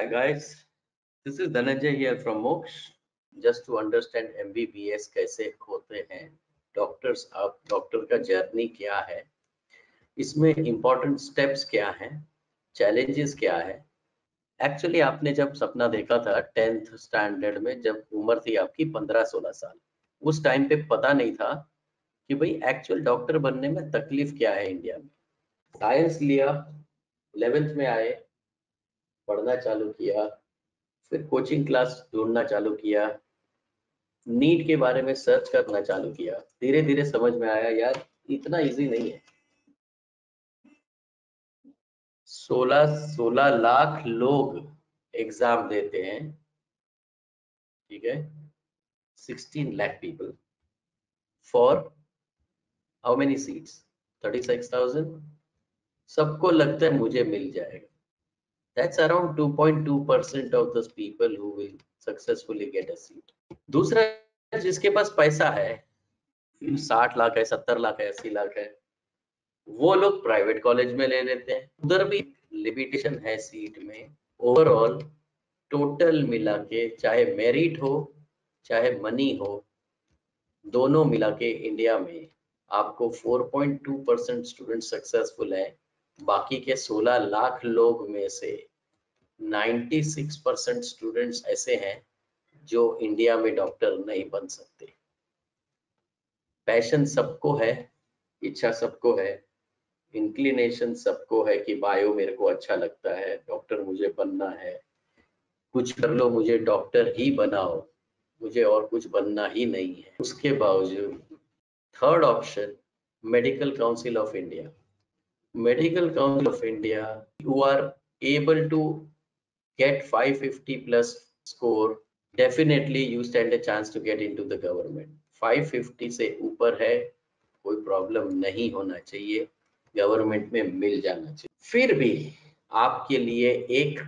Hi guys, this is Dhananjay here from Moksha. Just to understand MBBS कैसे होते हैं, doctors आप doctor का जर्नी क्या है, इसमें इम्पोर्टेंट स्टेप्स क्या हैं, चैलेंजेस क्या है। एक्चुअली आपने जब सपना देखा था 10th स्टैंडर्ड में, जब उम्र थी आपकी 15-16 साल, उस टाइम पे पता नहीं था कि भाई एक्चुअल डॉक्टर बनने में तकलीफ क्या है इंडिया में। साइंस लिया, 11th में आए, पढ़ना चालू किया, फिर कोचिंग क्लास ढूंढना चालू किया, नीट के बारे में सर्च करना चालू किया। धीरे धीरे समझ में आया यार इतना इजी नहीं है। 16 लाख लोग एग्जाम देते हैं, ठीक है, 16 lakh people for how many seats, 36,000। सबको लगता है मुझे मिल जाएगा। That's around 2.2% of those people who will successfully get a seat. दूसरा, जिसके पास पैसा है, 60 लाख है, 70 लाख है, 80 लाख है, वो लोग प्राइवेट कॉलेज में ले लेते हैं। उधर भी लिमिटेशन है सीट में। ओवरऑल टोटल मिला के, चाहे मेरिट हो चाहे मनी हो, दोनों मिला के इंडिया में आपको 4.2% स्टूडेंट सक्सेसफुल है। बाकी के 16 लाख लोग में से 96% स्टूडेंट्स ऐसे हैं जो इंडिया में डॉक्टर नहीं बन सकते। पैशन सबको है, इच्छा सबको है, इंक्लिनेशन सबको है कि बायो मेरे को अच्छा लगता है, डॉक्टर मुझे बनना है, कुछ कर लो मुझे डॉक्टर ही बनाओ, मुझे और कुछ बनना ही नहीं है। उसके बावजूद third option, medical council of India. Medical council of India, you are able to get 550 plus score, definitely you stand a chance to get into the government. 550 से ऊपर है, कोई प्रॉब्लम नहीं होना चाहिए, गवर्नमेंट में मिल जाना चाहिए। फिर भी आपके लिए एक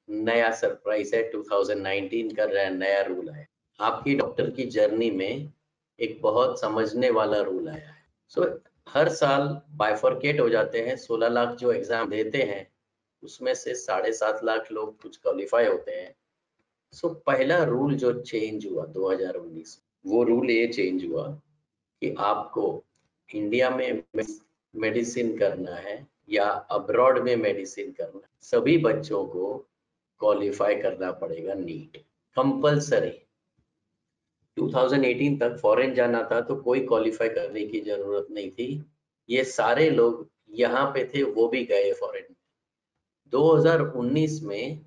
नया सरप्राइज है, 2019 का नया रूल है। आपकी डॉक्टर की जर्नी में एक बहुत समझने वाला रूल आया है। सो हर साल बाइफरकेट हो जाते हैं। 16 लाख जो एग्जाम देते हैं उसमें से 7.5 लाख लोग कुछ क्वालिफाई होते हैं। सो पहला रूल जो चेंज हुआ 2019, वो रूल ये चेंज हुआ कि आपको इंडिया में मेडिसिन करना है या अब्रॉड में मेडिसिन करना है, सभी बच्चों को क्वालिफाई करना पड़ेगा नीट कंपलसरी। 2018 तक फॉरेन जाना था तो कोई क्वालिफाई करने की जरूरत नहीं थी। ये सारे लोग यहाँ पे थे, वो भी गए फॉरेन। 2019 में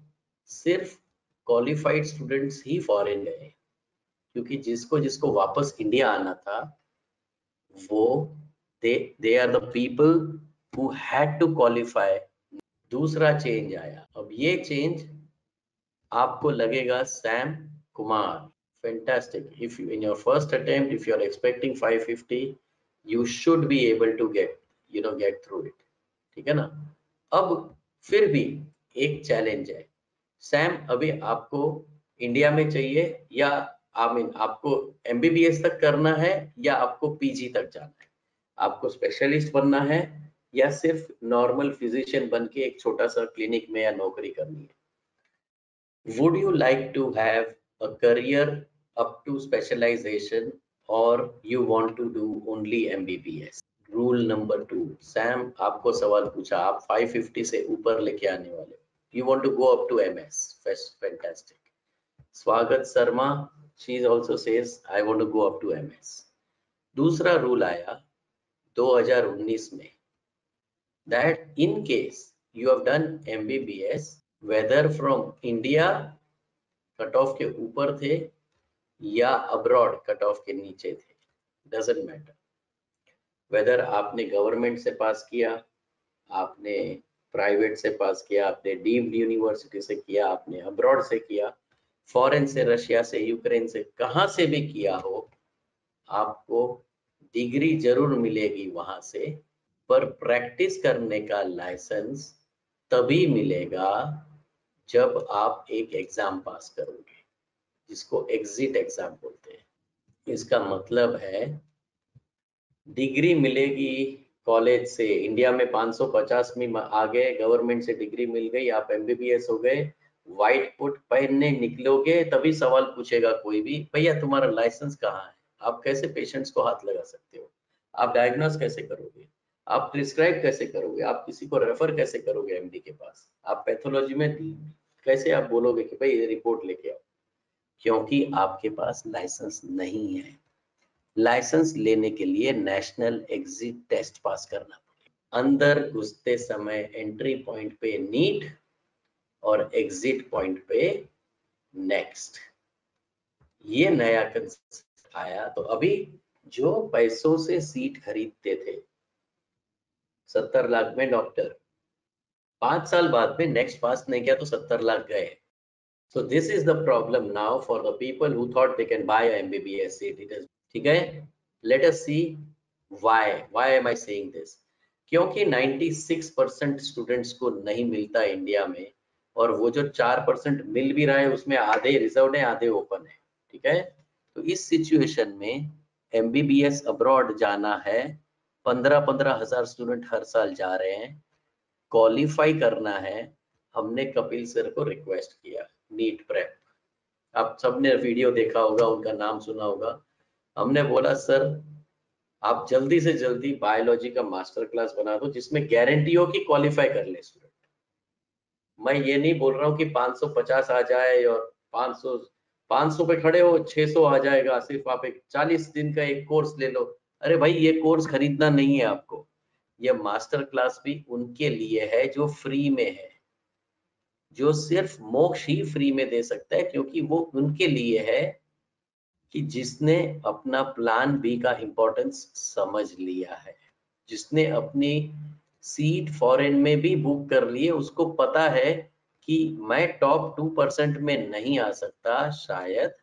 सिर्फ क्वालिफाइड स्टूडेंट्स ही फॉरेन गए, क्योंकि जिसको जिसको वापस इंडिया आना था वो they are the people who had to qualify। दूसरा चेंज आया। अब ये चेंज आपको लगेगा Sam Kumar fantastic, if you in your first attempt if you are expecting 550 you should be able to get through it, ठीक है ना। अब फिर भी एक चैलेंज है, सैम अभी आपको इंडिया में चाहिए या आपको एमबीबीएस तक करना है या आपको पीजी तक जाना है, आपको स्पेशलिस्ट बनना है या सिर्फ नॉर्मल फिजिशियन बन के एक छोटा सा क्लिनिक में या नौकरी करनी है। Would you like to have a career up to specialization or you want to do only MBBS? Rule number 2, Sam आपको सवाल पूछा, आप 550 से ऊपर लेके आने वाले, you want to go up to MS, fantastic। स्वागत Sharma, she also says I want to go up to MS। दूसरा रूल आया 2019 में, that in case you have done MBBS whether from India cut off के ऊपर थे या abroad cut off के नीचे थे, डजंट मैटर। वेदर आपने गवर्नमेंट से पास किया, आपने प्राइवेट से पास किया, आपने डीम्ड यूनिवर्सिटी से किया, आपने अब्रॉड से किया, फॉरेन से, रशिया से, यूक्रेन से, कहाँ से भी किया हो, आपको डिग्री जरूर मिलेगी वहां से, पर प्रैक्टिस करने का लाइसेंस तभी मिलेगा जब आप एक एग्जाम पास करोगे, जिसको एग्जिट एग्जाम बोलते हैं। इसका मतलब है डिग्री मिलेगी कॉलेज से, इंडिया में 550 में आ गए, गवर्नमेंट से डिग्री मिल गई, आप एमबीबीएस हो गए, व्हाइट कोट पहनने निकलोगे तभी सवाल पूछेगा कोई भी, भैया तुम्हारा लाइसेंस कहाँ है? आप कैसे पेशेंट्स को हाथ लगा सकते हो? आप डायग्नोस कैसे करोगे? आप प्रिस्क्राइब कैसे करोगे? आप किसी को रेफर कैसे करोगे एमडी के पास? आप पैथोलॉजी में कैसे आप बोलोगे कि भाई ये रिपोर्ट लेके आओ? क्योंकि आपके पास लाइसेंस नहीं है। लाइसेंस लेने के लिए नेशनल एग्जिट टेस्ट पास करना पड़ेगा। अंदर घुसते समय एंट्री पॉइंट पे नीट और एग्जिट पॉइंट पे नेक्स्ट। ये नया कंसेप्ट आया। तो अभी जो पैसों से सीट खरीदते थे 70 लाख में डॉक्टर, 5 साल बाद में नेक्स्ट पास नहीं किया तो 70 लाख गए। So this is the problem now for the people who thought they can buy a MBBS seat. It is ठीक है। Let us see why. Why am I saying this? क्योंकि 96% स्टूडेंट्स को नहीं मिलता इंडिया में, और वो जो 4% मिल भी रहा है उसमें आधे रिजर्व है आधे ओपन है। ठीक है। तो इस सिचुएशन में MBBS अब्रॉड जाना है, 15-15 हजार स्टूडेंट हर साल जा रहे हैं, क्वालिफाई करना है। हमने कपिल सर को रिक्वेस्ट किया, नीट प्रेप, आप सबने वीडियो देखा होगा, उनका नाम सुना होगा। हमने बोला सर आप जल्दी से जल्दी बायोलॉजी का मास्टर क्लास बना दो जिसमें गारंटी हो कि क्वालिफाई कर ले स्टूडेंट। मैं ये नहीं बोल रहा हूँ कि 550 आ जाए और 500 पे खड़े हो 600 आ जाएगा, सिर्फ आप एक 40 दिन का एक कोर्स ले लो। अरे भाई ये कोर्स खरीदना नहीं है आपको, ये मास्टर क्लास भी उनके लिए है जो फ्री में है, जो सिर्फ मोक्ष ही फ्री में दे सकता है, क्योंकि वो उनके लिए है कि जिसने अपना प्लान बी का इंपॉर्टेंस समझ लिया है, जिसने अपनी सीट फॉरेन में भी बुक कर लिए, उसको पता है कि मैं टॉप 2% में नहीं आ सकता शायद,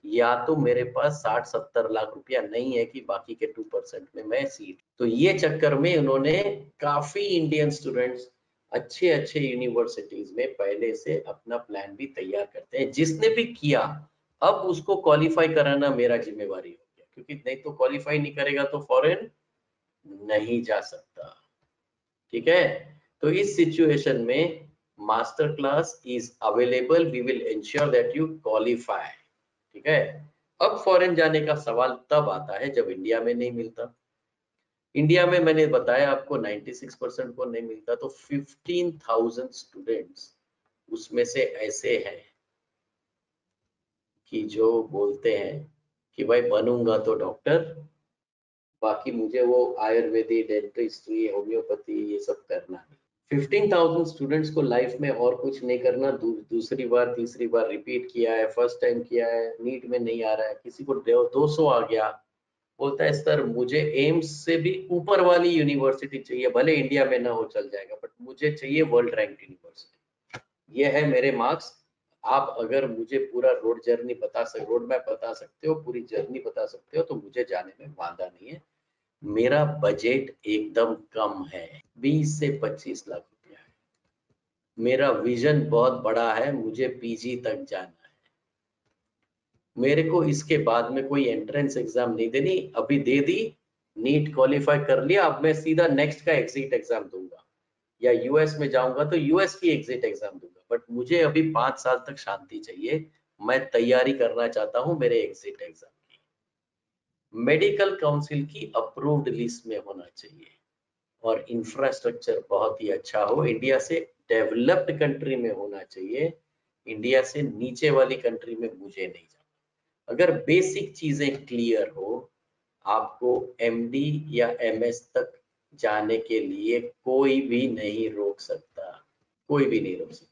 या तो मेरे पास 60-70 लाख रुपया नहीं है कि बाकी के 2% में मैं सीट। तो ये चक्कर में उन्होंने काफी इंडियन स्टूडेंट्स अच्छे अच्छे यूनिवर्सिटीज में पहले से अपना प्लान भी तैयार करते हैं। जिसने भी किया अब उसको क्वालिफाई कराना मेरा जिम्मेवारी हो गया, क्योंकि नहीं तो क्वालिफाई नहीं करेगा तो फॉरेन नहीं जा सकता। ठीक है। तो इस सिचुएशन में master class is available, we will ensure that you qualify. ठीक है। अब फॉरेन जाने का सवाल तब आता है जब इंडिया में नहीं मिलता। इंडिया में मैंने बताया आपको 96% को नहीं मिलता, तो 15,000 स्टूडेंट्स उसमें से ऐसे हैं कि जो बोलते हैं कि भाई बनूंगा तो डॉक्टर, बाकी मुझे वो आयुर्वेदिक, डेंटिस्ट्री, होम्योपैथी ये सब करना है। 15,000 स्टूडेंट्स को लाइफ में और कुछ नहीं करना, दूसरी बार तीसरी बार रिपीट किया है, फर्स्ट टाइम किया है, नीट में नहीं आ रहा है, किसी को 200 आ गया, बोलता है सर मुझे एम्स से भी ऊपर वाली यूनिवर्सिटी चाहिए, भले इंडिया में ना हो चल जाएगा, बट मुझे चाहिए वर्ल्ड रैंक यूनिवर्सिटी, ये है मेरे मार्क्स। आप अगर मुझे पूरा रोड मैप बता सकते हो, पूरी जर्नी बता सकते हो, तो मुझे जाने में वादा नहीं है। मेरा बजट एकदम कम है, 20 से 25 लाख रुपया है। मेरा विजन बहुत बड़ा है, मुझे पीजी तक जाना है। मेरे को इसके बाद में कोई एंट्रेंस एग्जाम नहीं देनी, अभी दे दी, नीट क्वालिफाई कर लिया, अब मैं सीधा नेक्स्ट का एग्जिट एग्जाम दूंगा, या यूएस में जाऊंगा तो यूएस की एग्जिट एग्जाम दूंगा। बट मुझे अभी 5 साल तक शांति चाहिए, मैं तैयारी करना चाहता हूं मेरे एग्जिट एग्जाम की। मेडिकल काउंसिल की अप्रूव्ड लिस्ट में होना चाहिए, और इंफ्रास्ट्रक्चर बहुत ही अच्छा हो, इंडिया से डेवलप्ड कंट्री में होना चाहिए, इंडिया से नीचे वाली कंट्री में मुझे नहीं जाना। अगर बेसिक चीजें क्लियर हो, आपको एमडी या एमएस तक जाने के लिए कोई भी नहीं रोक सकता, कोई भी नहीं रोक सकता।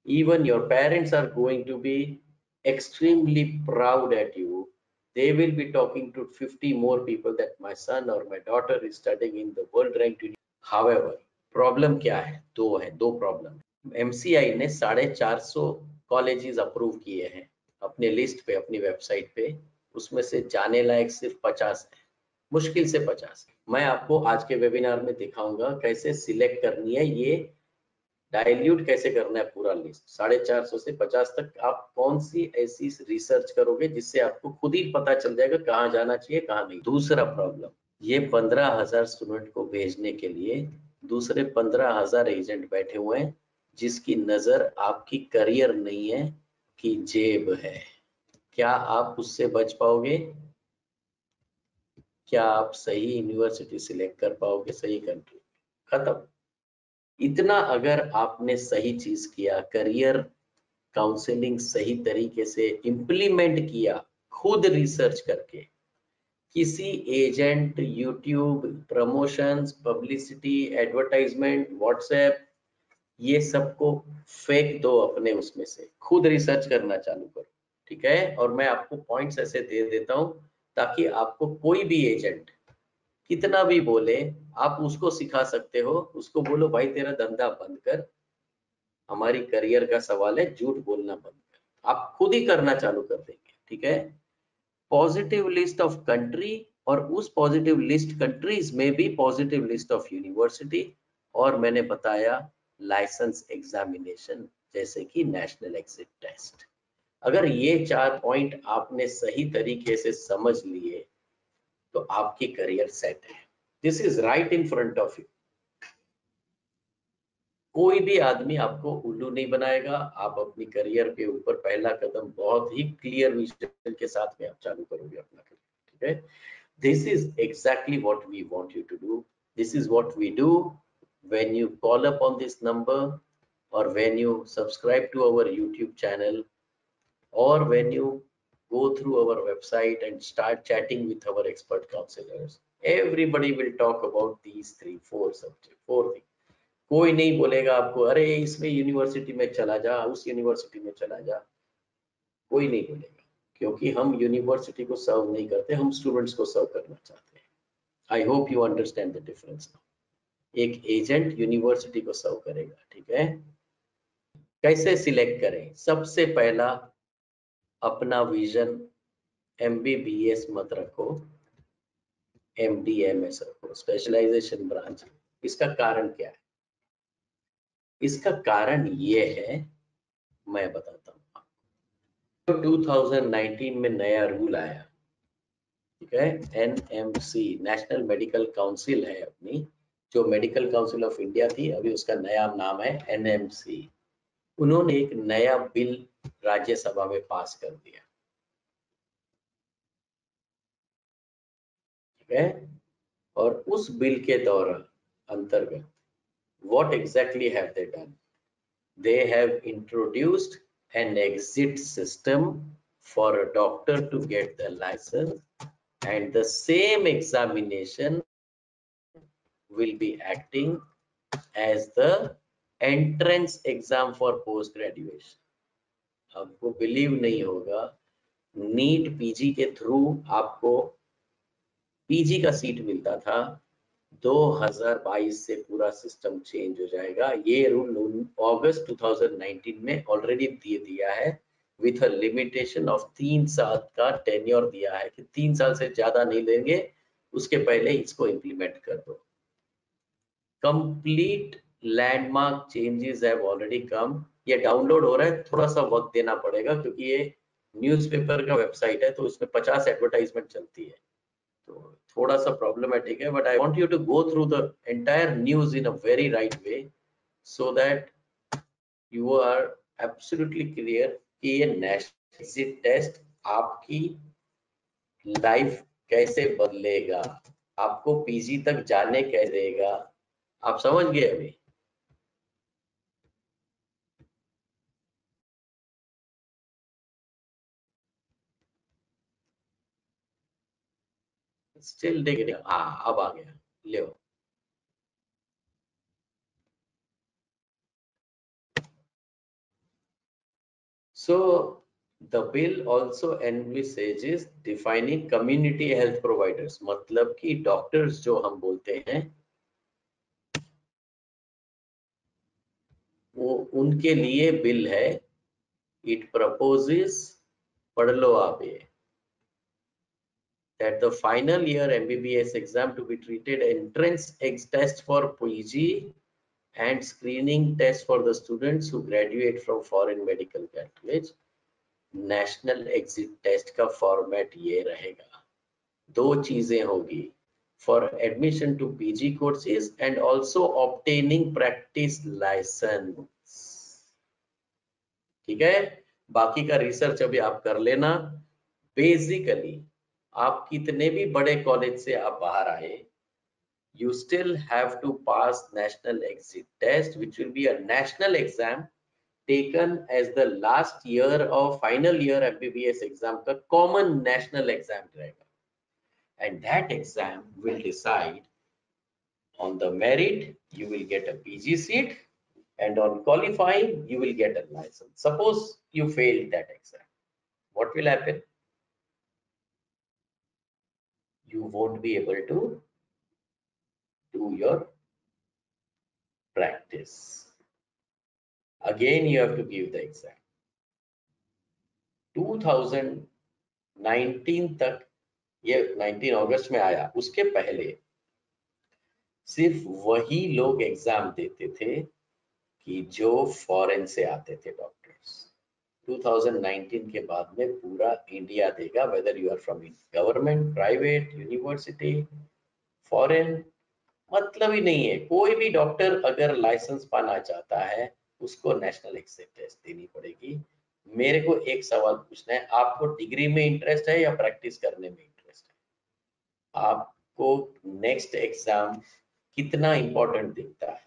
Even your parents are going to be extremely proud at you. They will be talking to 50 more people that my son or my daughter is studying in the world ranked university. However, problem क्या है? दो problem. MCI ने 450 colleges approve किए हैं अपने list पे, अपनी website पे, उसमें से जाने लायक सिर्फ 50 है, मुश्किल से 50। मैं आपको आज के वेबिनार में दिखाऊंगा कैसे सिलेक्ट करनी है, ये डाइल्यूट कैसे करना है पूरा लिस्ट। 450 से 50 तक आप कौन सी ऐसी रिसर्च करोगे जिससे आपको खुद ही पता चल जाएगा कहाँ जाना चाहिए कहाँ नहीं। दूसरा प्रॉब्लम, ये 15,000 स्टूडेंट को भेजने के लिए दूसरे 15,000 एजेंट बैठे हुए हैं जिसकी नजर आपकी करियर नहीं है कि जेब है। क्या आप उससे बच पाओगे? क्या आप सही यूनिवर्सिटी सिलेक्ट कर पाओगे, सही कंट्री? खत्म। इतना अगर आपने सही चीज किया, करियर काउंसलिंग सही तरीके से इम्प्लीमेंट किया, खुद रिसर्च करके, किसी agent, YouTube, promotions, publicity, advertisement, WhatsApp, ये सबको फेंक दो अपने उसमें से, खुद रिसर्च करना चालू करो। ठीक है? और मैं आपको पॉइंट्स ऐसे दे देता हूं ताकि आपको कोई भी एजेंट कितना भी बोले, आप उसको सिखा सकते हो। उसको बोलो भाई तेरा धंधा बंद कर, हमारी करियर का सवाल है, झूठ बोलना बंद कर। आप खुद ही करना चालू कर देंगे। ठीक है? पॉजिटिव लिस्ट ऑफ कंट्री, और उस पॉजिटिव लिस्ट कंट्रीज में भी पॉजिटिव लिस्ट ऑफ यूनिवर्सिटी, और मैंने बताया लाइसेंस एग्जामिनेशन जैसे कि नेशनल एग्जिट टेस्ट। अगर ये 4 पॉइंट आपने सही तरीके से समझ लिए तो आपकी करियर सेट है। This is right in front of you. कोई भी आदमी आपको उल्लू नहीं बनाएगा। आप अपनी करियर के ऊपर पहला कदम बहुत ही क्लियर विजन के साथ में आप चालू करोगे अपना करियर। ठीक है? This is exactly what we want you to do. This is what we do when you call up on this number, or when you subscribe to our YouTube channel, or when you go through our website and start chatting with our expert counselors. Everybody will talk about these 3-4 subjects, 4 things. कोई नहीं बोलेगा आपको अरे इसमें university में चला जा, उस यूनिवर्सिटी में चला जा। कोई नहीं बोलेगा, क्योंकि हम यूनिवर्सिटी को सर्व नहीं करते, हम स्टूडेंट्स को सर्व करना चाहते हैं। I hope you understand the difference. एक एजेंट यूनिवर्सिटी को सर्व करेगा। ठीक है? कैसे सिलेक्ट करें? सबसे पहला, अपना विजन MBBS मत रखो, MDMS रखो, स्पेशलाइजेशन ब्रांच। इसका कारण क्या है? इसका कारण ये है, मैं बताता हूँ। तो 2019 में नया रूल आया। ठीक है? NMC, नेशनल मेडिकल काउंसिल है अपनी, जो मेडिकल काउंसिल ऑफ इंडिया थी, अभी उसका नया नाम है NMC। उन्होंने एक नया बिल राज्यसभा में पास कर दिया। ठीक है? और उस बिल के दौरान अंतर्गत what exactly have they done? They have introduced an exit system for a doctor to get the license, and the same examination will be acting as the entrance exam for post graduation. आपको believe नहीं होगा, NEET PG के through आपको PG का seat मिलता था। 2022 से पूरा सिस्टम चेंज हो जाएगा। ये रूल अगस्त 2019 में ऑलरेडी दे दिया है, विथ अ लिमिटेशन ऑफ 3 साल का टेन्योर दिया है कि 3 साल से ज्यादा नहीं लेंगे, उसके पहले इसको इम्प्लीमेंट कर दो। Complete landmark changes have already come. ये डाउनलोड हो रहा है, थोड़ा सा वक्त देना पड़ेगा क्योंकि ये न्यूज़पेपर का वेबसाइट है, तो उसमें 50 एडवर्टाइजमेंट चलती है, तो थोड़ा सा प्रॉब्लमेटिक है। But I want you to go through the entire news in a very right way, so that you are absolutely clear कि ये नेशनल एग्जिट टेस्ट आपकी लाइफ कैसे बदलेगा, आपको पीजी तक जाने कैसे देगा। आप समझ गए अभी? स्टिल डिग्री, हाँ अब आ गया, ले। So the bill also envisages defining community health providers, मतलब कि डॉक्टर्स जो हम बोलते हैं, वो उनके लिए बिल है। इट प्रपोजेस, पढ़ लो आप ये, that the final year MBBS exam to be treated entrance test for PG and screening test for the students who graduate from foreign medical college। National exit test का format ये रहेगा। 2 चीजें होगी, for admission to PG courses and also obtaining practice licence. ठीक है, बाकी का research अभी आप कर लेना। बेसिकली आप कितने भी बड़े कॉलेज से आप बाहर आए, you still have to pass national exit test, which will be a national exam taken as the last year of final year MBBS exam का common national exam रहेगा, and that exam will decide on the merit you will get a PG seat, and on qualifying you will get a license. Suppose you failed that exam, what will happen? You won't be able to do your practice. Again, you have to give the exam. 2019 तक, ये 19 अगस्त में आया, उसके पहले सिर्फ वही लोग exam देते थे कि जो फॉरेन से आते थे डॉक्टर्स। 2019 के बाद में पूरा इंडिया देगा, whether you are from government, private, university, foreign, मतलब ही नहीं है। कोई भी डॉक्टर अगर लाइसेंस पाना चाहता है उसको नेशनल एग्जिट टेस्ट देनी पड़ेगी। मेरे को एक सवाल पूछना है, आपको डिग्री में इंटरेस्ट है या प्रैक्टिस करने में इंटरेस्ट है? आपको नेक्स्ट एग्जाम कितना इंपॉर्टेंट दिखता है?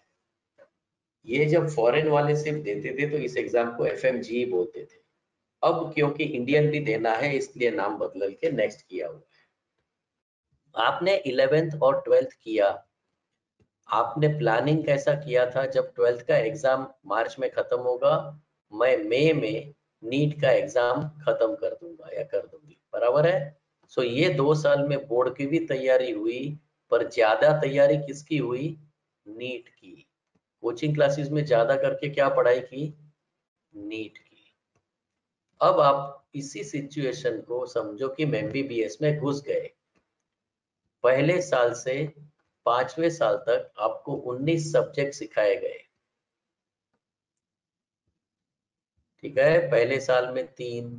ये जब फॉरेन वाले सिर्फ देते थे तो इस एग्जाम को FMG बोलते थे। अब क्योंकि इंडियन भी देना है इसलिए नाम बदल के नेक्स्ट किया हुआ है। आपने 11th और 12th किया, आपने प्लानिंग कैसा किया था? जब 12th का एग्जाम मार्च में खत्म होगा, मैं मई में नीट का एग्जाम खत्म कर दूंगा या कर दूंगी, बराबर है? सो ये 2 साल में बोर्ड की भी तैयारी हुई, पर ज्यादा तैयारी किसकी हुई? नीट की। कोचिंग क्लासेस में ज्यादा करके क्या पढ़ाई की? नीट की। अब आप इसी सिचुएशन को समझो कि MBBS में घुस गए। पहले साल से 5वें साल तक आपको 19 सब्जेक्ट सिखाए गए, ठीक है? पहले साल में 3,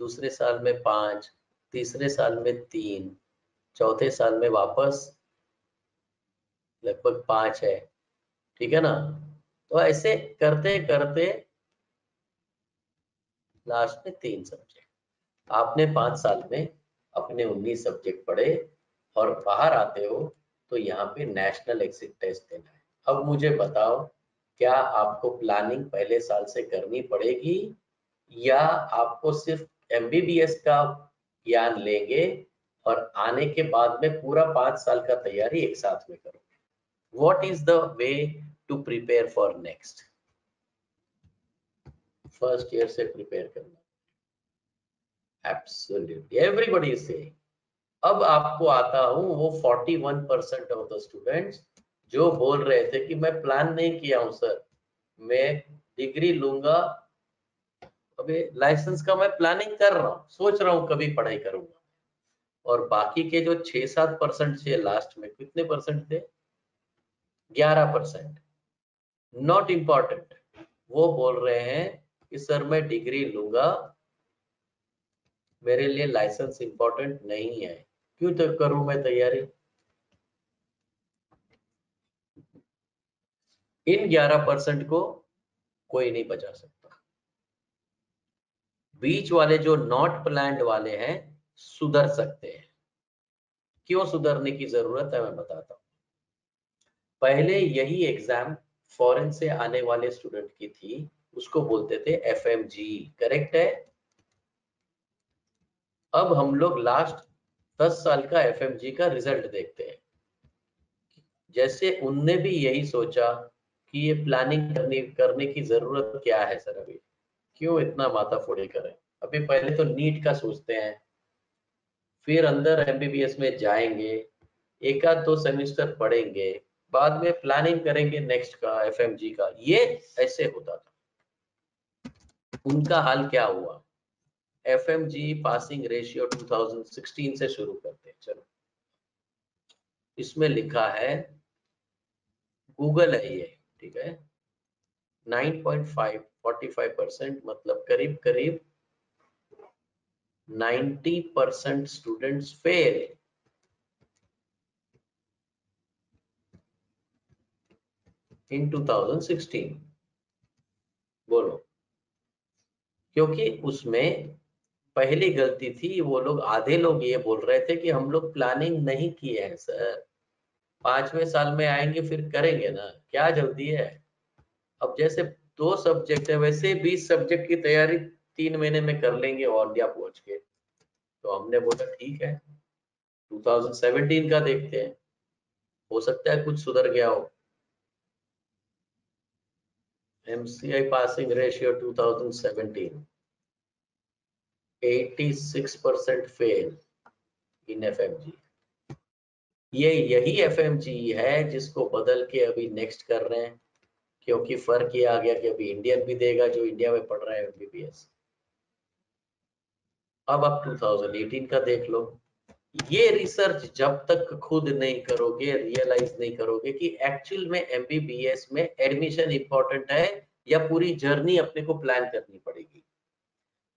दूसरे साल में 5, तीसरे साल में 3, चौथे साल में वापस लगभग 5 है, ठीक है ना? तो ऐसे करते करते लास्ट में 3 सब्जेक्ट। आपने 5 साल में अपने 19 सब्जेक्ट पढ़े और बाहर आते हो तो यहाँ पे नेशनल एग्जिट टेस्ट देना है। अब मुझे बताओ, क्या आपको प्लानिंग पहले साल से करनी पड़ेगी या आपको सिर्फ MBBS का ज्ञान लेंगे और आने के बाद में पूरा 5 साल का तैयारी एक साथ में करोगे? What is the way to prepare for next? First year से प्रिपेयर करना, एब्सोल्युटली एवरीबॉडी इज सेइंग। अब आपको आता हूं वो 41% ऑफ द स्टूडेंट्स जो बोल रहे थे कि मैं प्लान नहीं किया हूं सर, मैं डिग्री लूंगा, अभी लाइसेंस का मैं प्लानिंग कर रहा हूँ, सोच रहा हूँ कभी पढ़ाई करूंगा। और बाकी के जो 6-7% थे लास्ट में, कितने परसेंट थे? 11%, नॉट इम्पॉर्टेंट। वो बोल रहे हैं कि सर मैं डिग्री लूंगा, मेरे लिए लाइसेंस इंपॉर्टेंट नहीं है, क्यों तो करूं मैं तैयारी? इन 11% को कोई नहीं बचा सकता। बीच वाले जो नॉट प्लान्ड वाले हैं सुधर सकते हैं। क्यों सुधरने की जरूरत है, मैं बताता हूं। पहले यही एग्जाम फॉरेन से आने वाले स्टूडेंट की थी, उसको बोलते थे FMG, करेक्ट है? अब हम लोग लास्ट 10 साल का FMG का रिजल्ट देखते हैं। जैसे उनने भी यही सोचा कि ये प्लानिंग करने की जरूरत क्या है सर, अभी क्यों इतना माथाफोड़ी करें? अभी पहले तो नीट का सोचते हैं, फिर अंदर MBBS में जाएंगे, एक आध 2 सेमेस्टर पढ़ेंगे, बाद में प्लानिंग करेंगे नेक्स्ट का FMG का। ये ऐसे होता था। उनका हाल क्या हुआ? FMG पासिंग रेशियो 2016 से शुरू करते हैं। चलो, इसमें लिखा है, गूगल है ये, ठीक है? 9.5 45%, मतलब करीब करीब 90% स्टूडेंट्स फेल। इन 2016, बोलो क्योंकि उसमें पहली गलती थी, वो लोग आधे लोग ये बोल रहे थे कि हम लोग प्लानिंग नहीं किए हैं सर, 5वें साल में आएंगे फिर करेंगे ना, क्या जल्दी है। अब जैसे 2 सब्जेक्ट है, वैसे 20 सब्जेक्ट की तैयारी 3 महीने में कर लेंगे ऑल इंडिया पहुंच के। तो हमने बोला ठीक है 2017 का देखते हैं, हो सकता है कुछ सुधर गया हो। MCI पासिंग रेशियो 2017 86% फेल इन FMG। ये यही FMG है जिसको बदल के अभी नेक्स्ट कर रहे हैं, क्योंकि फर्क ये आ गया कि अभी इंडियन भी देगा जो इंडिया में पढ़ रहा है MBBS। अब आप 2018 का देख लो। ये रिसर्च जब तक खुद नहीं करोगे, रियलाइज नहीं करोगे कि एक्चुअल में MBBS में एडमिशन इंपॉर्टेंट है या पूरी जर्नी अपने को प्लान करनी पड़ेगी,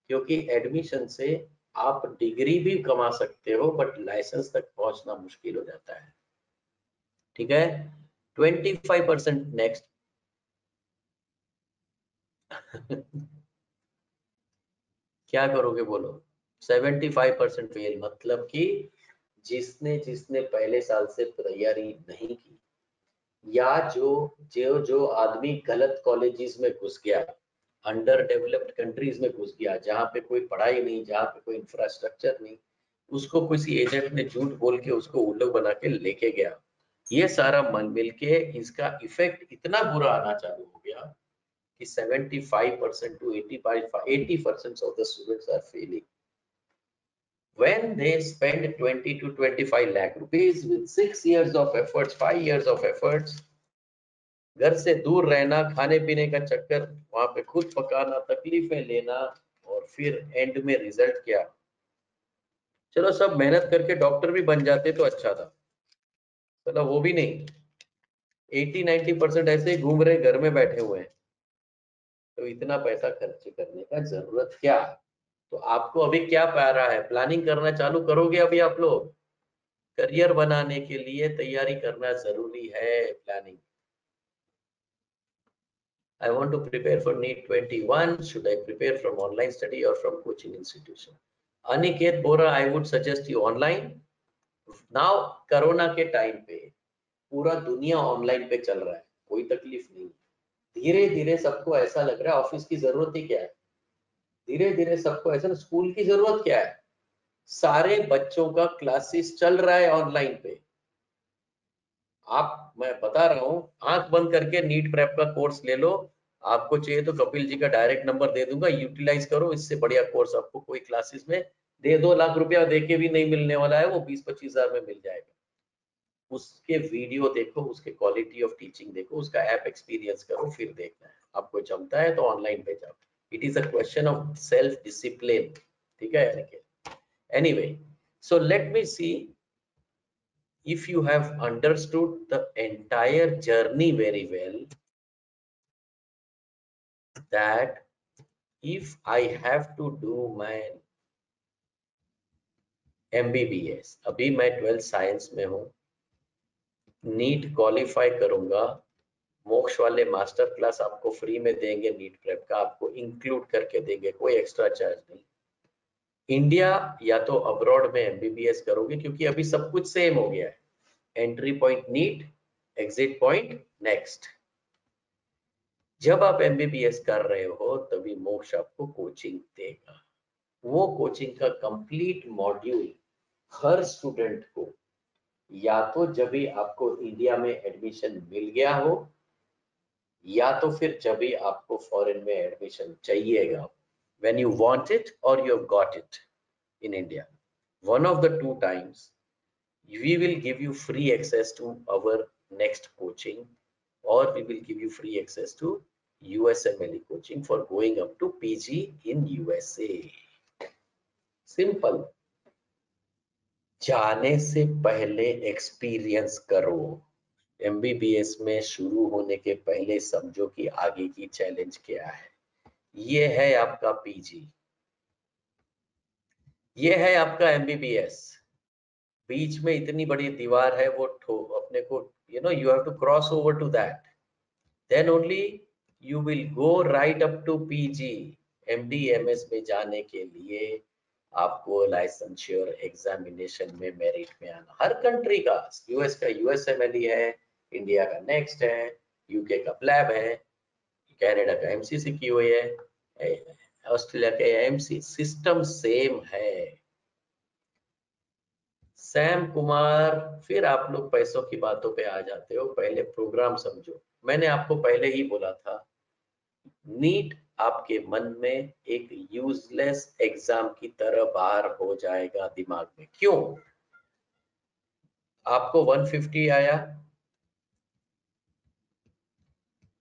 क्योंकि एडमिशन से आप डिग्री भी कमा सकते हो बट लाइसेंस तक पहुंचना मुश्किल हो जाता है। ठीक है, 25% नेक्स्ट। क्या करोगे बोलो, 75% फेल, मतलब कि जिसने जिसने पहले साल से तैयारी नहीं की, या जो जो जो आदमी गलत कॉलेजेस में घुस गया, अंडर डेवलप्ड कंट्रीज में घुस गया, जहाँ पे कोई पढ़ाई नहीं, जहाँ पे कोई इंफ्रास्ट्रक्चर नहीं, उसको किसी एजेंट ने झूठ बोल के उसको उल्लू बना के लेके गया, ये सारा मन मिल के इसका इफेक्ट इतना बुरा आना चालू हो गया कि 75% to 80% of the students are failing when they spend 20 to 25 lakh rupees with 6 years of efforts, 5 years of efforts, घर से दूर रहना, खाने पीने का चक्कर, वहां पे खुद पकाना, तकलीफें लेना, और फिर एंड में रिजल्ट क्या। चलो सब मेहनत करके डॉक्टर भी बन जाते तो अच्छा था, चलो वो भी नहीं, 80-90% ऐसे ही घूम रहे, घर में बैठे हुए हैं। तो इतना पैसा खर्च करने का जरूरत क्या। तो आपको अभी क्या पा रहा है, प्लानिंग करना चालू करोगे अभी आप लोग। करियर बनाने के लिए तैयारी करना जरूरी है, planning. I want to prepare for NEET 21. Should I prepare from online study or from coaching institution? Aniket Bora, I would suggest you online. Now, corona के टाइम पे पूरा दुनिया ऑनलाइन पे चल रहा है, कोई तकलीफ नहीं। धीरे धीरे सबको ऐसा लग रहा है ऑफिस की जरूरत ही क्या है, धीरे धीरे सबको ऐसा, स्कूल की जरूरत क्या है, सारे बच्चों का क्लासेस चल रहा है ऑनलाइन पे। आप, मैं बता रहा हूँ, आंख बंद करके नीट प्रेप का कोर्स ले लो। आपको चाहिए तो कपिल जी का डायरेक्ट नंबर दे दूंगा, यूटिलाइज करो, इससे बढ़िया कोर्स आपको कोई क्लासेस में 1.5 लाख रुपया दे के भी नहीं मिलने वाला है, वो 20-25 हजार में मिल जाएगा। उसके वीडियो देखो, उसके क्वालिटी ऑफ टीचिंग देखो, उसका ऐप एक्सपीरियंस करो, फिर देखना है आपको जमता है तो ऑनलाइन पे जाओ। It is a question of self discipline. ठीक है, anyway, so let me see if you have understood the entire journey very well, that if I have to do my MBBS, अभी मैं 12th साइंस में हूँ, NEET qualify करूंगा, मोक्ष वाले master class आपको फ्री में देंगे, नीट प्रेप का आपको इंक्लूड करके देंगे, कोई एक्स्ट्रा चार्ज नहीं। इंडिया या तो अब्रॉड में MBBS करोगे, क्योंकि अभी सब कुछ सेम हो गया है, entry point NEET, exit point next. जब आप MBBS कर रहे हो तभी मोक्ष आपको कोचिंग देगा, वो कोचिंग का कंप्लीट मॉड्यूल हर स्टूडेंट को, या तो जब भी आपको इंडिया में एडमिशन मिल गया हो, या तो फिर जब भी आपको फॉरेन में एडमिशन चाहिएगा, when you want it or you have got it in India, one of the two times we will give you free access to our next coaching, or we will give you free access to USMLE coaching for going up to PG in USA. Simple, जाने से पहले experience करो। MBBS में शुरू होने के पहले समझो कि आगे की चैलेंज क्या है। ये है आपका PG, ये है आपका MBBS। बीच में इतनी बड़ी दीवार है, वो अपने को you have to cross over to that, then only you will go right up to PG MD MS में जाने के लिए आपको लाइसेंश्योर एग्जामिनेशन में मेरिट में आना, हर कंट्री का, यूएस का USMLE है, इंडिया का नेक्स्ट है, यूके का प्लैब है, कनाडा का MCCQA है, ऑस्ट्रेलिया का AIMC, सिस्टम सेम है। सैम कुमार, फिर आप लोग पैसों की बातों पे आ जाते हो, पहले प्रोग्राम समझो। मैंने आपको पहले ही बोला था, नीट आपके मन में एक यूजलेस एग्जाम की तरह बाहर हो जाएगा दिमाग में। क्यों? आपको 150 आया,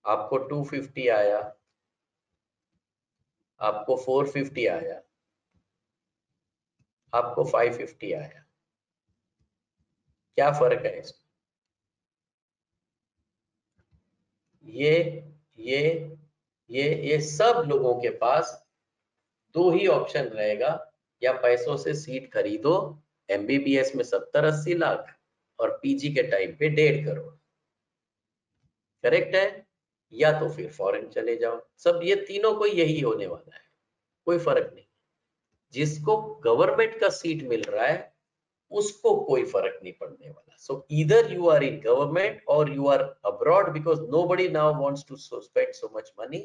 आपको 250 आया, आपको 450 आया, आपको 550 आया, क्या फर्क है इसमें? ये ये ये सब लोगों के पास दो ही ऑप्शन रहेगा, या पैसों से सीट खरीदो, MBBS में 70-80 लाख और PG के टाइम पे 1.5 करोड़, करेक्ट है? या तो फिर फॉरेन चले जाओ। सब ये तीनों को यही होने वाला है, कोई फर्क नहीं। जिसको गवर्नमेंट का सीट मिल रहा है उसको कोई फर्क नहीं पड़ने वाला। So either you are in government or you are abroad, because nobody now wants to spend so much money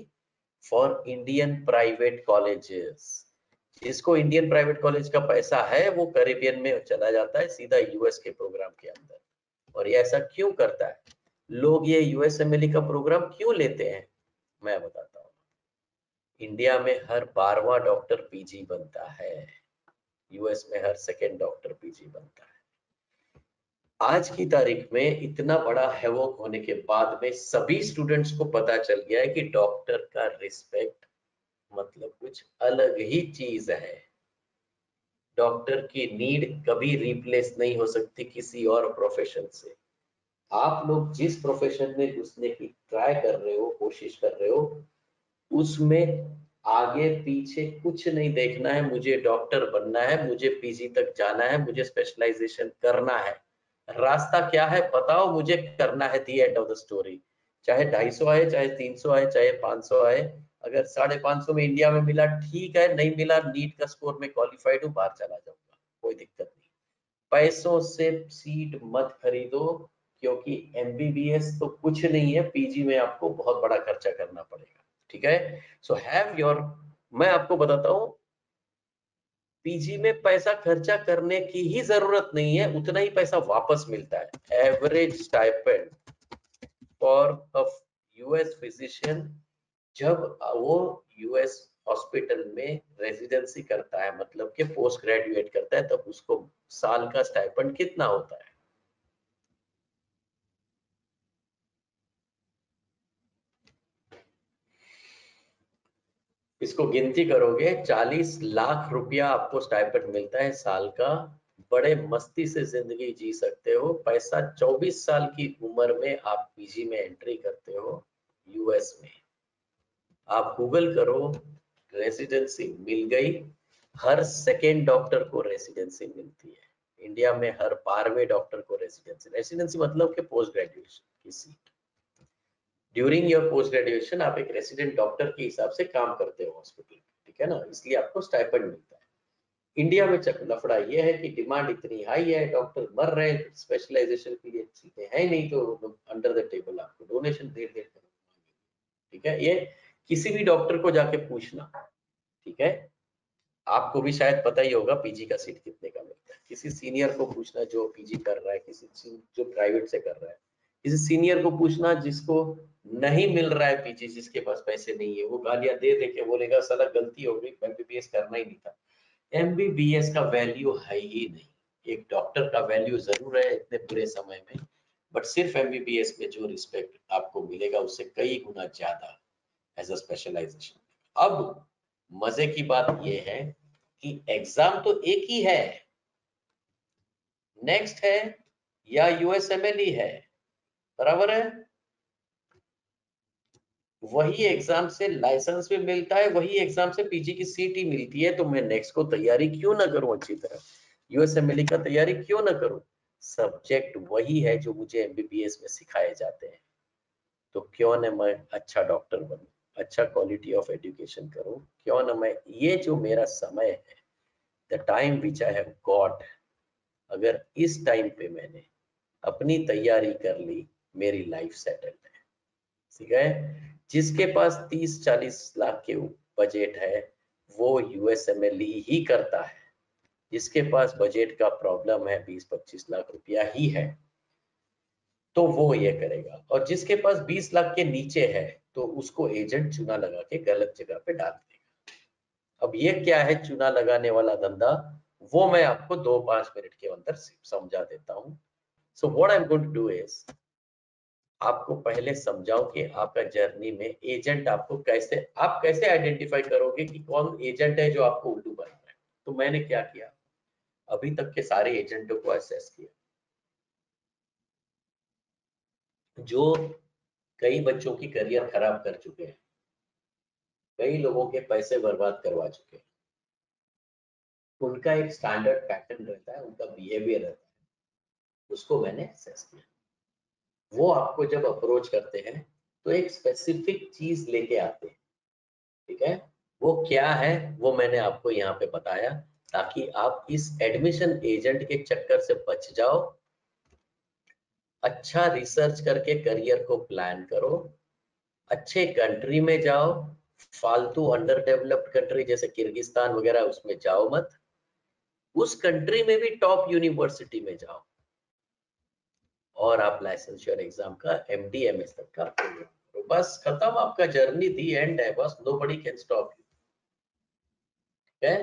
for Indian private colleges. जिसको इंडियन प्राइवेट कॉलेज का पैसा है वो कैरिबियन में चला जाता है सीधा US के प्रोग्राम के अंदर। और ये ऐसा क्यों करता है? लोग ये USMLE का प्रोग्राम क्यों लेते हैं, मैं बताता हूँ। इंडिया में हर 12वां डॉक्टर PG बनता है, US में हर सेकेंड डॉक्टर PG बनता है। आज की तारीख में इतना बड़ा हैवोक होने के बाद में सभी स्टूडेंट्स को पता चल गया है कि डॉक्टर का रिस्पेक्ट मतलब कुछ अलग ही चीज है। डॉक्टर की नीड कभी रिप्लेस नहीं हो सकती किसी और प्रोफेशन से। आप लोग जिस प्रोफेशन में घुसने की ट्राई कर रहे हो, कोशिश कर रहे हो, उसमें आगे पीछे कुछ नहीं देखना है। मुझे डॉक्टर बनना है, मुझे PG तक जाना है, मुझे स्पेशलाइजेशन करना है। रास्ता क्या है बताओ, मुझे करना है, दी एंड ऑफ द स्टोरी। चाहे 250 आए, चाहे 300 आए, चाहे 500 आए, अगर 550 में इंडिया में मिला ठीक है, नहीं मिला नीट का स्कोर में क्वालिफाइड हूँ, बाहर चला जाऊंगा, कोई दिक्कत नहीं। पैसों से सीट मत खरीदो, क्योंकि MBBS तो कुछ नहीं है, PG में आपको बहुत बड़ा खर्चा करना पड़ेगा, ठीक है? सो हैव योर, मैं आपको बताता हूँ, PG में पैसा खर्चा करने की ही जरूरत नहीं है, उतना ही पैसा वापस मिलता है। Average stipend for a US physician, जब वो US हॉस्पिटल में रेजिडेंसी करता है, मतलब कि पोस्ट ग्रेजुएट करता है, तब उसको साल का स्टाइपेंड कितना होता है? इसको गिनती करोगे 40 लाख रुपया आपको स्टाइपेंड मिलता है साल का। बड़े मस्ती से जिंदगी जी सकते हो। पैसा 24 साल की उम्र में आप PG में एंट्री करते हो US में। आप गूगल करो, रेसिडेंसी मिल गई, हर सेकेंड डॉक्टर को रेसिडेंसी मिलती है इंडिया में, हर 12वें डॉक्टर को रेसिडेंसी। रेसिडेंसी मतलब कि पोस्ट ग्रेजुएशन की seat. During your post graduation आप एक रेसिडेंट डॉक्टर के हिसाब से काम करते हो हॉस्पिटल, ठीक है ना, इसलिए आपको स्टाइपेंड मिलता है। इंडिया में लफड़ा ये है कि डिमांड इतनी हाई है, डॉक्टर मर रहे हैं, स्पेशलाइजेशन के लिए सीटें हैं नहीं, तो अंडर द टेबल आपको डोनेशन दे देते हैं, ठीक है? ये किसी भी डॉक्टर को जाके पूछना, ठीक है? आपको भी शायद पता ही होगा PG का सीट कितने का मिलता है। किसी सीनियर को पूछना जो PG कर रहा है, किसी जो प्राइवेट से कर रहा है, किसी सीनियर को पूछना जिसको नहीं मिल रहा है PG, जिसके पास पैसे नहीं है, वो गालियां दे दे के बोलेगा साला गलती हो गई, MBBS करना ही नहीं था। MBBS का वैल्यू है ही नहीं। एक डॉक्टर का वैल्यू जरूर है इतने बुरे समय में, बट सिर्फ MBBS में जो रिस्पेक्ट आपको मिलेगा उससे कई गुना ज्यादा एज अ स्पेशलाइजेशन। अब मजे की बात यह है कि एग्जाम तो एक ही है, नेक्स्ट है या USMLE है, बराबर है? वही एग्जाम से लाइसेंस भी मिलता है, वही एग्जाम से PG की सीट ही मिलती है, तो मैं नेक्स्ट को तैयारी क्यों ना करूं अच्छी तरह, USMLE का तैयारी क्यों ना करूं? सब्जेक्ट वही है जो मुझे MBBS में सिखाए जाते हैं, तो क्यों न मैं अच्छा डॉक्टर बनूं। अच्छा क्वालिटी ऑफ एजुकेशन करूं, क्यों ना मैं ये जो मेरा समय है, the time which I have got, अगर इस टाइम पे मैंने अपनी तैयारी कर ली, मेरी लाइफ सेटल्ड है। ठीक है, जिसके पास 30-40 लाख के बजट है वो यूएसएमएल ही करता है, जिसके पास बजट का प्रॉब्लम है 20-25 लाख रुपया ही है तो वो ये करेगा, और जिसके पास 20 लाख के नीचे है तो उसको एजेंट चुना लगा के गलत जगह पे डाल देगा। अब ये क्या है चुना लगाने वाला धंधा, वो मैं आपको 2-5 मिनट के अंदर समझा देता हूँ। So what I am going to do is, आपको पहले समझाओ कि आपका जर्नी में एजेंट आपको कैसे, आप कैसे आइडेंटिफाई करोगे कि कौन एजेंट है जो आपको उल्लू बना रहा है। तो मैंने क्या किया, अभी तक के सारे एजेंटों को असेस किया, जो कई बच्चों की करियर खराब कर चुके हैं, कई लोगों के पैसे बर्बाद करवा चुके हैं, उनका एक स्टैंडर्ड पैटर्न रहता है, उनका बिहेवियर रहता है, उसको मैंने असेस किया। वो आपको जब अप्रोच करते हैं तो एक स्पेसिफिक चीज लेके आते हैं, ठीक है, वो क्या है वो मैंने आपको यहाँ पे बताया, ताकि आप इस एडमिशन एजेंट के चक्कर से बच जाओ। अच्छा रिसर्च करके करियर को प्लान करो, अच्छे कंट्री में जाओ, फालतू अंडर डेवलप्ड कंट्री जैसे किर्गिस्तान वगैरह उसमें जाओ मत, उस कंट्री में भी टॉप यूनिवर्सिटी में जाओ, और आप लाइसेंशियर एग्जाम का एमडी एमएस तक का प्रोग्राम करो, बस खत्म, आपका जर्नी दी एंड है, बस नोबडी कैन स्टॉप यू। ठीक है,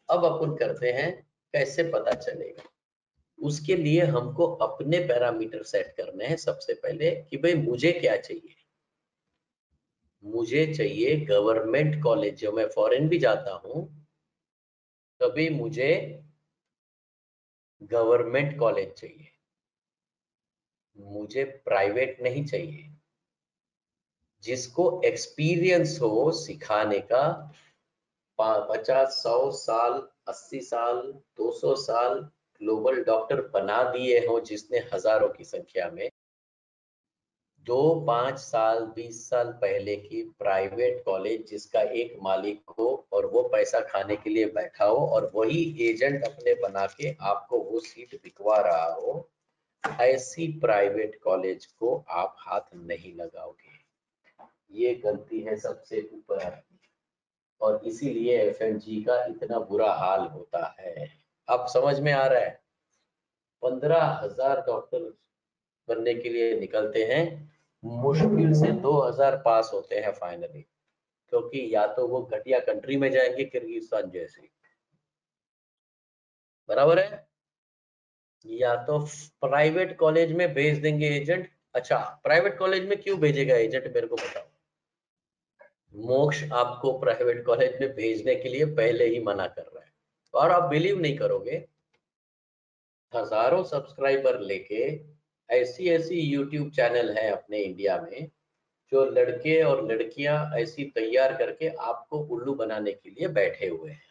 अब अपन करते हैं कैसे पता चलेगा। उसके लिए हमको अपने पैरामीटर सेट करने हैं सबसे पहले कि भाई मुझे क्या चाहिए। मुझे चाहिए गवर्नमेंट कॉलेज, जो मैं फॉरेन भी जाता हूं तभी मुझे गवर्नमेंट कॉलेज चाहिए, मुझे प्राइवेट नहीं चाहिए, जिसको एक्सपीरियंस हो सिखाने का, 50-100 साल, 80 साल, 200 साल ग्लोबल डॉक्टर बना दिए हो जिसने हजारों की संख्या में, 2-5 साल 20 साल पहले की प्राइवेट कॉलेज जिसका एक मालिक हो और वो पैसा खाने के लिए बैठा हो और वही एजेंट अपने बना के आपको वो सीट बिकवा रहा हो, ऐसी प्राइवेट कॉलेज को आप हाथ नहीं लगाओगे। ये गलती है सबसे ऊपर, और इसीलिए एफएमजी का इतना बुरा हाल होता है। अब समझ में आ रहा है, 15,000 डॉक्टर बनने के लिए निकलते हैं, मुश्किल से 2,000 पास होते हैं फाइनली, क्योंकि या तो वो घटिया कंट्री में जाएंगे किर्गिस्तान जैसी, बराबर है, या तो प्राइवेट कॉलेज में भेज देंगे एजेंट। अच्छा, प्राइवेट कॉलेज में क्यों भेजेगा एजेंट मेरे को बताओ। मोक्ष आपको प्राइवेट कॉलेज में भेजने के लिए पहले ही मना कर रहा है, और आप बिलीव नहीं करोगे, हजारों सब्सक्राइबर लेके ऐसी ऐसी यूट्यूब चैनल है अपने इंडिया में, जो लड़के और लड़कियां ऐसी तैयार करके आपको उल्लू बनाने के लिए बैठे हुए हैं,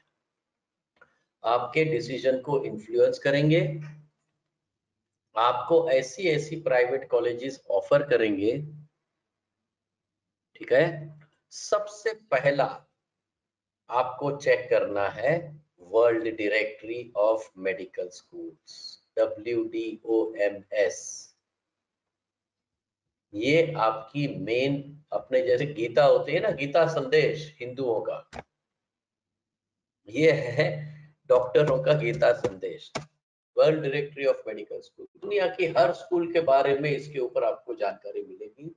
आपके डिसीजन को इन्फ्लुएंस करेंगे, आपको ऐसी ऐसी प्राइवेट कॉलेजेस ऑफर करेंगे। ठीक है, सबसे पहला आपको चेक करना है world directory of medical schools, WDOMS। ये आपकी मेन, अपने जैसे गीता होती है ना, गीता संदेश हिंदुओं का, ये है डॉक्टरों का गीता संदेश। World directory of medical school, दुनिया की हर स्कूल के बारे में इसके ऊपर आपको जानकारी मिलेगी।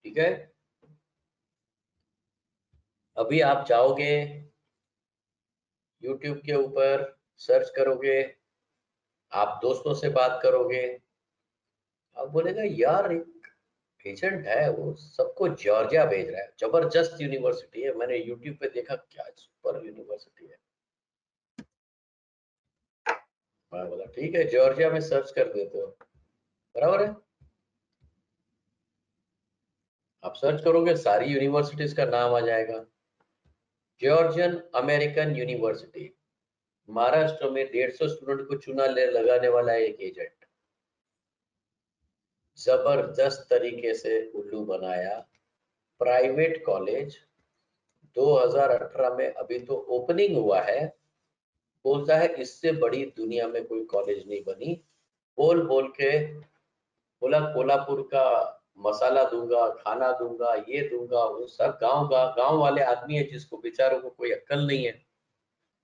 ठीक है, अभी आप जाओगे यूट्यूब के ऊपर, सर्च करोगे, आप दोस्तों से बात करोगे, आप बोलेगा यार एक एजेंट है वो सबको जॉर्जिया भेज रहा है, जबरदस्त यूनिवर्सिटी है, मैंने यूट्यूब पे देखा, क्या सुपर यूनिवर्सिटी है। मैं बोला ठीक है, जॉर्जिया में सर्च कर देते हो, बराबर है, आप सर्च करोगे सारी यूनिवर्सिटीज का नाम आ जाएगा। जॉर्जियन अमेरिकन यूनिवर्सिटी, महाराष्ट्र में 150 स्टूडेंट को चुना ले लगाने वाला एक एजेंट, जबरदस्त तरीके से उल्लू बनाया, प्राइवेट कॉलेज 2018 में अभी तो ओपनिंग हुआ है, बोलता है इससे बड़ी दुनिया में कोई कॉलेज नहीं बनी। बोल बोल के बोला कोल्हापुर का मसाला दूंगा, खाना दूंगा, ये दूंगा, वो सब गांव वाले आदमी है जिसको बेचारों को कोई अक्ल नहीं है,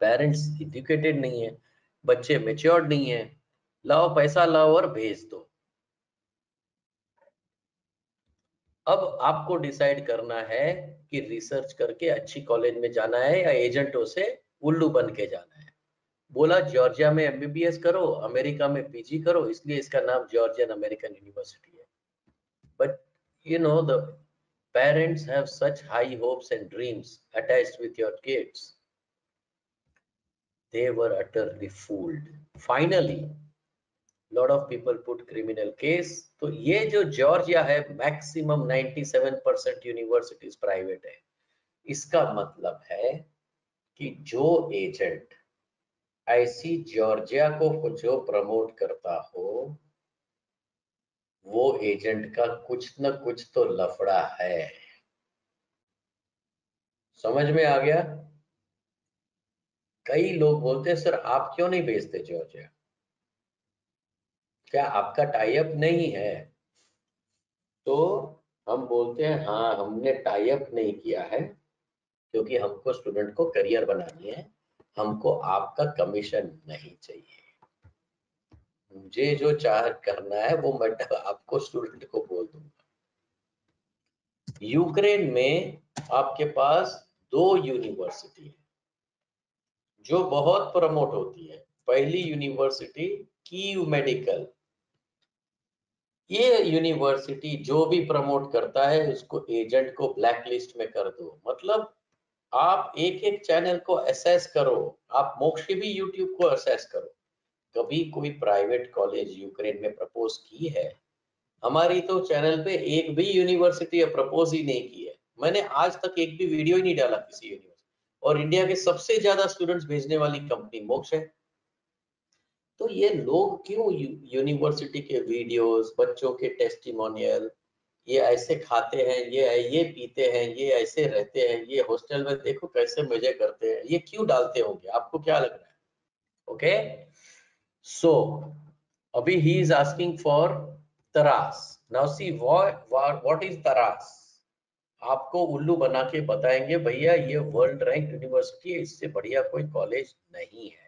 पेरेंट्स एजुकेटेड नहीं है, बच्चे मेच्योर्ड नहीं है, लाओ पैसा लाओ और भेज दो। अब आपको डिसाइड करना है कि रिसर्च करके अच्छी कॉलेज में जाना है या एजेंटों से उल्लू बन के जाना है। बोला जॉर्जिया में एमबीबीएस करो, अमेरिका में पीजी करो, इसलिए इसका नाम जॉर्जियन अमेरिकन यूनिवर्सिटी है। But you know the parents have such high hopes and dreams attached with your kids. They were utterly fooled. Finally lot of people put criminal case. तो ये जो Georgia है maximum 97% universities private है। इसका मतलब है कि जो एजेंट ऐसी जॉर्जिया को जो प्रमोट करता हो, वो एजेंट का कुछ न कुछ तो लफड़ा है। समझ में आ गया? कई लोग बोलते हैं सर आप क्यों नहीं भेजते जॉर्जिया, क्या आपका टाई अप नहीं है? तो हम बोलते हैं हाँ हमने टाई अप नहीं किया है क्योंकि हमको स्टूडेंट को करियर बनानी है, हमको आपका कमीशन नहीं चाहिए। मुझे जो चाह करना है वो मैं आपको स्टूडेंट को बोल दूंगा। यूक्रेन में आपके पास 2 यूनिवर्सिटी है जो बहुत प्रमोट होती है। पहली यूनिवर्सिटी कीव मेडिकल, ये यूनिवर्सिटी जो भी प्रमोट करता है उसको एजेंट को ब्लैक लिस्ट में कर दो। मतलब आप एक एक चैनल को असेस करो, आप मोक्षी भी यूट्यूब को असेस करो। कभी कोई प्राइवेट कॉलेज यूक्रेन में प्रपोज की है? हमारी तो चैनल पे एक भी यूनिवर्सिटी प्रपोज ही नहीं की है। मैंने आज तक एक भी वीडियो ही नहीं डाला किसी यूनिवर्सिटी। और इंडिया के सबसे ज्यादा स्टूडेंट्स भेजने वाली कंपनी मोक्ष है। तो ये लोग क्यों यूनिवर्सिटी के वीडियोस, बच्चों के टेस्टिमोनियल, ये ऐसे खाते हैं, ये पीते हैं, ये ऐसे रहते हैं, ये हॉस्टल में देखो कैसे मजे करते हैं, ये क्यों डालते होंगे? आपको क्या लग रहा है? ओके, सो अभी ही इज आस्किंग फॉर तरास। नाउ सी व्हाट इज तरास। आपको उल्लू बना के बताएंगे भैया ये वर्ल्ड रैंक यूनिवर्सिटी है, इससे बढ़िया कोई कॉलेज नहीं है।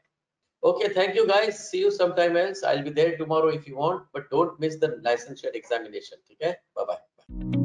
Okay, thank you guys. See you sometime else. I'll be there tomorrow if you want, but don't miss the licensure examination. ठीक है? Bye bye.